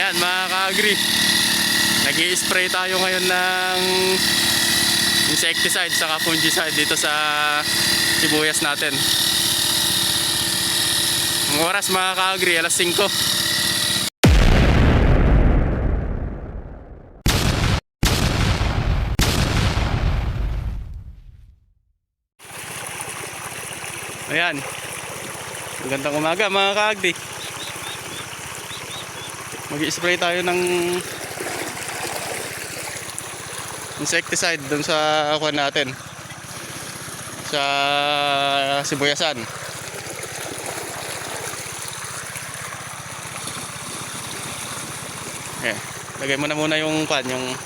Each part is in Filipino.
Ayan mga ka-agri, nag-i-spray tayo ngayon ng insecticide saka fungicide dito sa sibuyas natin. Ang oras mga ka-agri, alas 5. Ayan, magandang umaga mga ka-agri. Mag-i-spray tayo ng insecticide dun sa kuwan natin, sa sibuyasan. Okay, lagay mo na muna yung kuwan, yung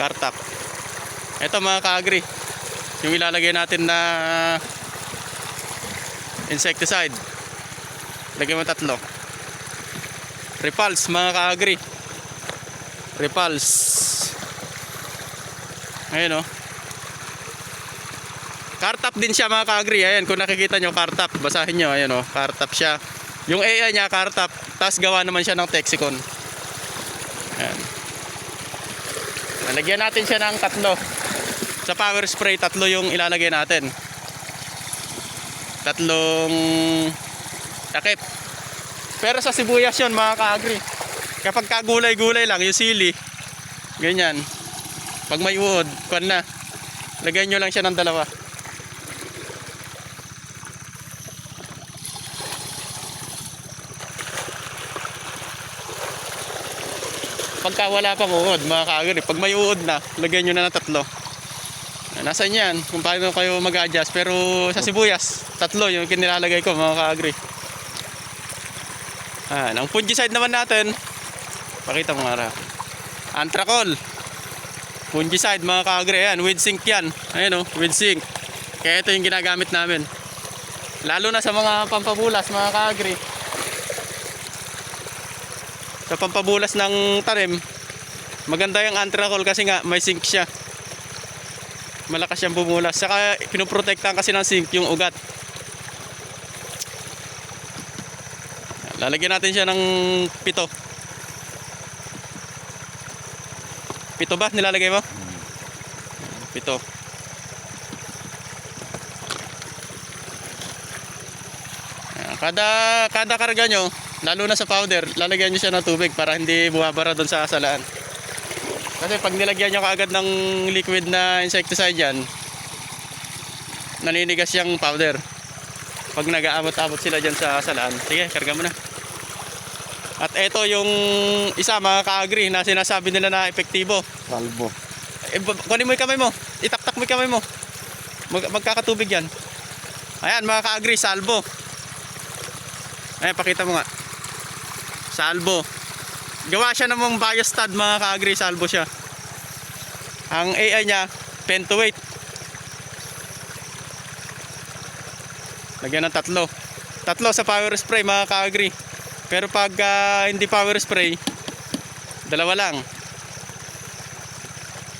kartap. Ito mga ka-agri, yung ilalagay natin na insecticide. Lagay mo 3. Repulse mga ka-agri, repulse. Ayan o, kartap din siya mga ka-agri. Ayan, kung nakikita nyo kartap, basahin nyo. Ayan o, kartap siya. Yung AI nya kartap, tapos gawa naman siya ng Texicon. Ayan, nalagyan natin siya ng 3. Sa power spray 3 yung ilalagay natin, 3 takip. Pero sa sibuyas yun mga ka-agri, kapag kagulay-gulay lang yung sili, ganyan, pag may uod, kuwan na, lagyan nyo lang siya ng 2. Pagka wala pang uod mga ka-agri, pag may uod na, lagyan nyo na ng 3. Nasa yan kung paano kayo mag-adjust. Pero sa sibuyas 3 yung kinilalagay ko mga ka-agri. Ang fungicide naman natin, pakita mo nga, Anthracol fungicide mga ka-agri. Ayan, with zinc yan. Ayan o, with zinc. Kaya ito yung ginagamit namin, lalo na sa mga pampabulas mga ka-agri. Sa pampabulas ng tanim, maganda yung Anthracol kasi nga may zinc siya, malakas siyang bumulas. Saka pinoprotektahan kasi ng zinc yung ugat. Lalagyan natin siya ng 7. 7 ba nilalagay mo? 7. Kada karga nyo, lalo na sa powder, lalagyan nyo siya ng tubig para hindi bumabara doon sa salaan. Kasi pag nilagyan nyo kaagad ng liquid na insecticide yan, naninigas yung powder pag nag-aabot-abot sila dyan sa salaan. Sige, karga mo na. At ito yung isa mga ka-agri na sinasabi nila na epektibo, Salbo. kunin mo yung kamay mo, itaktak mo yung kamay mo, magkakatubig yan. Ayan mga ka-agri, salbo. Ayan, pakita mo nga, salbo. Gawa siya namang biostad mga ka-agri, salbo siya. Ang AI nya pentoweight. Lagyan ng 3 sa power spray mga ka-agri. Pero pag hindi power spray, 2 lang,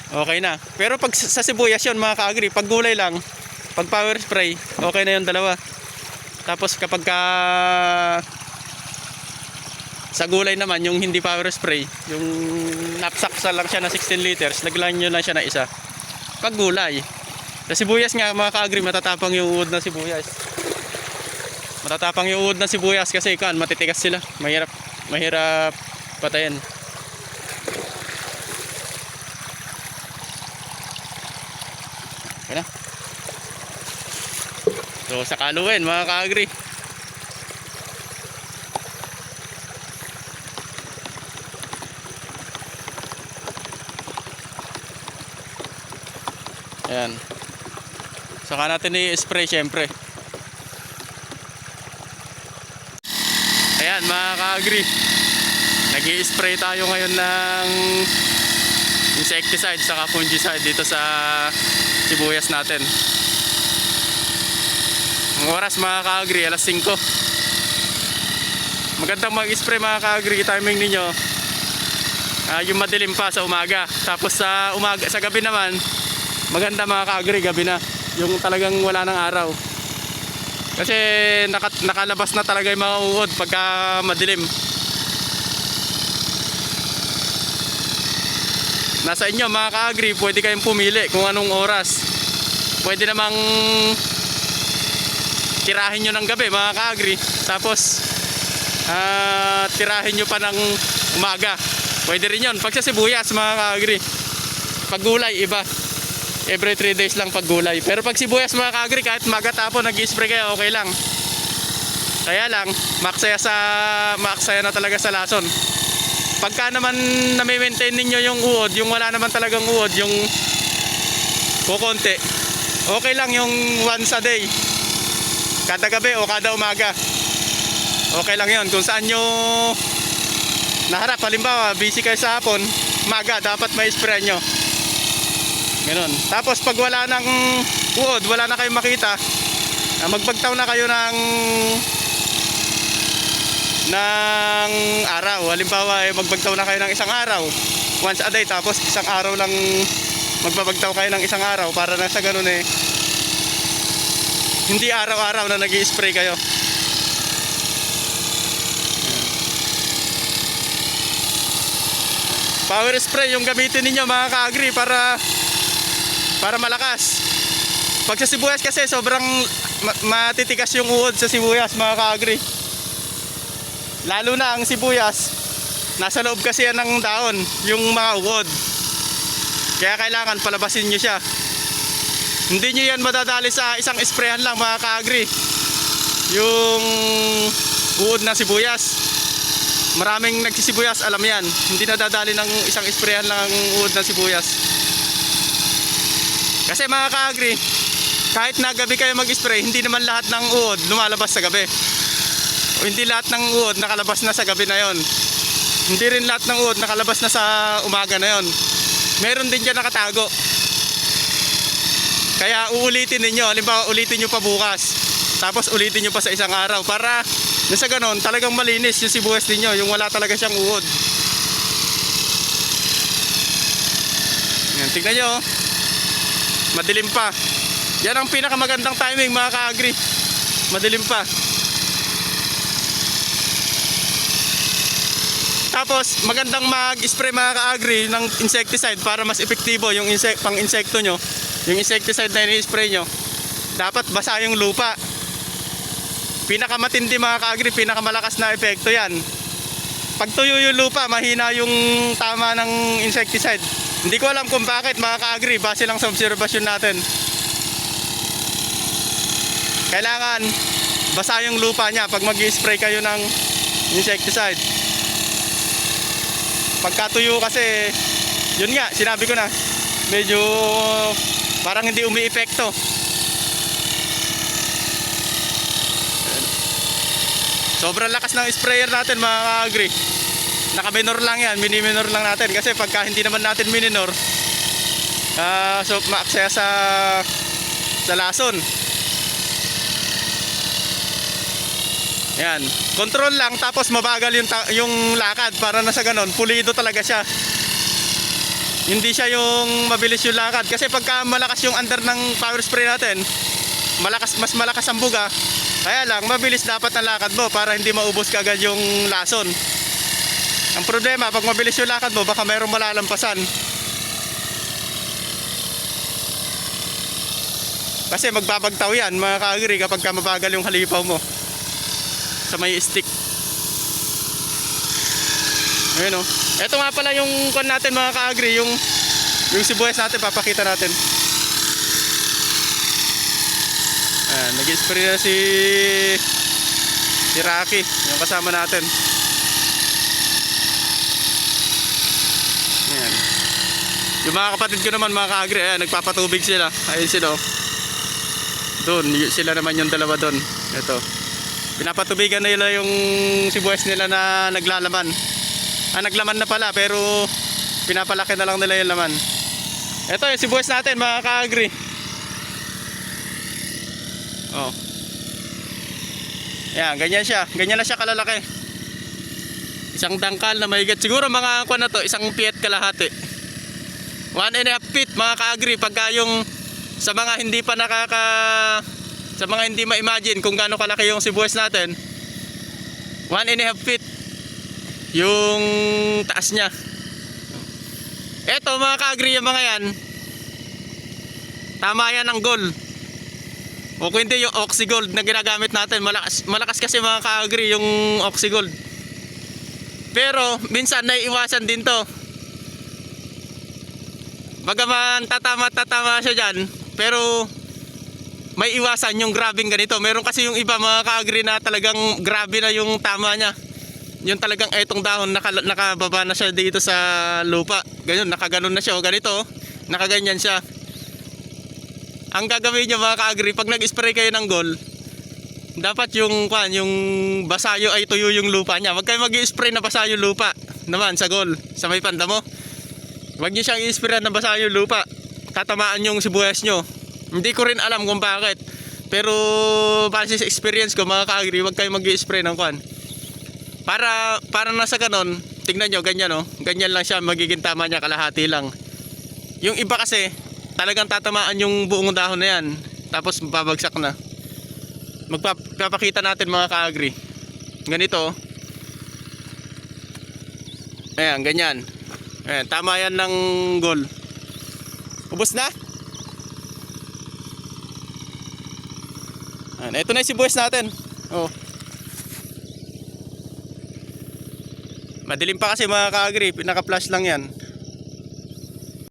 okay na. Pero pag sa sibuyas yun mga ka-agri, pag gulay lang, pag power spray, okay na yung 2. Tapos kapag sa gulay naman, yung hindi power spray, yung napsaksa lang siya na 16 liters, laglan nyo lang siya na 1. Pag gulay, sa sibuyas nga mga ka-agri, matatapang yung uod ng sibuyas. Matatapang yung uod ng sibuyas kasi kan matitigas sila. Mahirap patayin. Okay na. So sa kaluin mga ka-agri, ayan, saka natin i-spray syempre. Ayan mga ka-agri, nag-i-spray tayo ngayon ng insecticide saka fungicide dito sa sibuyas natin. Ang oras mga ka-agri, alas 5. Magandang mag-spray mga ka-agri, timing ninyo yung madilim pa sa umaga. Tapos sa gabi naman, maganda mga ka-agri, gabi na, yung talagang wala ng araw. Kasi nakalabas na talaga yung mga uod pagka madilim. nasa inyo mga ka-agri, pwede kayong pumili kung anong oras. Pwede namang tirahin nyo ng gabi mga ka-agri, tapos tirahin nyo pa ng umaga. Pwede rin yun. Pag sa sibuyas mga ka-agri, pag gulay iba, every 3 days lang pag gulay. Pero pag sibuyas mga ka-agri, kahit maga tapon nag-spray kayo, okay lang. Kaya lang maaksaya na talaga sa lason. Pagka naman na-maintain ninyo yung uod, yung wala naman talagang uod, yung kukonti, okay lang yung once a day, kada gabi o kada umaga, okay lang yun. Kung saan nyo naharap, halimbawa busy kayo sa hapon, maga dapat may spray nyo, ganun. Tapos pag wala ng uod, wala na kayong makita, magbagtaw na kayo ng araw. Halimbawa magbagtaw na kayo ng isang araw, once a day, tapos isang araw lang magbabagtaw kayo ng isang araw, para na sa ganun hindi araw-araw na nag-i-spray kayo. Power spray yung gamitin ninyo mga ka-agri para malakas. Pag sa sibuyas kasi sobrang matitigas yung uod sa sibuyas mga ka-agri. Lalo na ang sibuyas, nasa loob kasi yan ng daon, yung mga uod. Kaya kailangan palabasin nyo siya. Hindi nyo yan madadali sa isang sprayan lang mga ka-agri, yung uod na sibuyas. Maraming nagsisibuyas, alam yan. Hindi nadadali ng isang sprayan lang ang uod na sibuyas. Kasi mga ka-agri, kahit na gabi kayo mag-spray, hindi naman lahat ng uod lumalabas sa gabi. O hindi lahat ng uod nakalabas na sa gabi na yon. Hindi rin lahat ng uod nakalabas na sa umaga na yon. Meron din dyan nakatago. Kaya uulitin ninyo. Halimbawa ulitin nyo pa bukas, tapos ulitin nyo pa sa isang araw, para sa ganon talagang malinis yung sibuyas ninyo, yung wala talaga siyang uod. Yan, tignan nyo, madilim pa. Yan ang pinakamagandang timing mga ka-agri, madilim pa. Tapos magandang mag-spray mga ka-agri ng insecticide para mas epektibo yung pang-insekto nyo. Yung insecticide na ini-spray nyo, dapat basa yung lupa. Pinakamatindi mga ka-agri, pinakamalakas na epekto yan. Pag tuyo yung lupa, mahina yung tama ng insecticide. Hindi ko alam kung bakit mga ka-agri, base lang sa obserbasyon natin. Kailangan basa yung lupa nya pag mag-spray kayo ng insecticide. Pagkatuyo kasi, yun nga, sinabi ko na, medyo parang hindi umi-epekto. Sobrang lakas ng sprayer natin mga ka-agri. Naka-minor lang yan, mini-minor lang natin. Kasi pagka hindi naman natin minor, so maaksaya sa lason. Yan, control lang, tapos mabagal yung lakad, para na sa ganon pulido talaga siya. Hindi siya yung mabilis yung lakad. Kasi pagka malakas yung under ng power spray natin, mas malakas ang buga. Kaya lang mabilis dapat ang lakad mo para hindi maubos kagad yung lason. Ang problema, pag mabilis yung lakad mo, baka mayroong malalampasan. Kasi magbabagtaw yan mga ka-agri kapag mabagal yung halipaw mo sa may stick. Ayun o. Ito nga pala yung kon natin mga ka-agri, yung sibuyas natin, papakita natin. Ayan, nag-spray na si Rocky, yung kasama natin. Ayan. Yung mga kapatid ko naman mga ka-agri, ayan, nagpapatubig sila. Ayun sila o. Doon, sila naman yung dalawa doon. Ito. Pinapatubigan nila yung sibuyas nila na naglalaman. Naglaman na pala, pero pinapalaki na lang nila yung laman. Ito yung sibuyas natin mga ka-agri. Oh. Yan, ganyan siya. Ganyan na siya kalalaki. Isang dangkal na mahigit. Siguro mga kuwan na to, isang piet kalahati. 1.5 feet mga ka-agri. Pagka yung sa mga hindi pa sa mga hindi ma-imagine kung gaano kalaki yung sibuyas natin, 1.5 feet yung taas niya. Eto mga ka-agri, yung mga yan, tama yan ang goal. O kung hindi yung Oxygold na ginagamit natin, malakas kasi mga ka-agri yung Oxygold. Pero minsan naiiwasan din to. Bagaman tatama siya dyan, pero may iwasan yung grabing ganito. Meron kasi yung iba mga ka-agri na talagang grabe na yung tama niya. Yung talagang etong dahon nakababa na siya dito sa lupa. Ganyan, nakaganon na siya o ganito, nakaganyan siya. Ang gagawin niyo mga ka-agri, pag nag-spray kayo ng Gol, dapat yung basayo ay tuyo yung lupa niya. Huwag kayo mag-i-spray na basayo lupa naman sa Gol, sa may panda mo. Huwag niyo siyang i-spray na basayo lupa. Tatamaan yung sibuyas nyo. Hindi ko rin alam kung bakit. Pero base sa experience ko mga ka-agri, huwag kayo mag-i-spray ng Para nasa ganon, tignan nyo, ganyan no? Ganyan lang siya, magiging tama niya, kalahati lang. Yung iba kasi, talagang tatamaan yung buong dahon na yan. Tapos babagsak na. Magpapakita natin mga ka-agri. Ganito. Ayan, ganyan. Ayan, tama yan ng Gol. Ubos na? Ayan, ito na yung sibuyas natin. Oh. Madilim pa kasi mga ka-agri, pinaka-flash lang yan.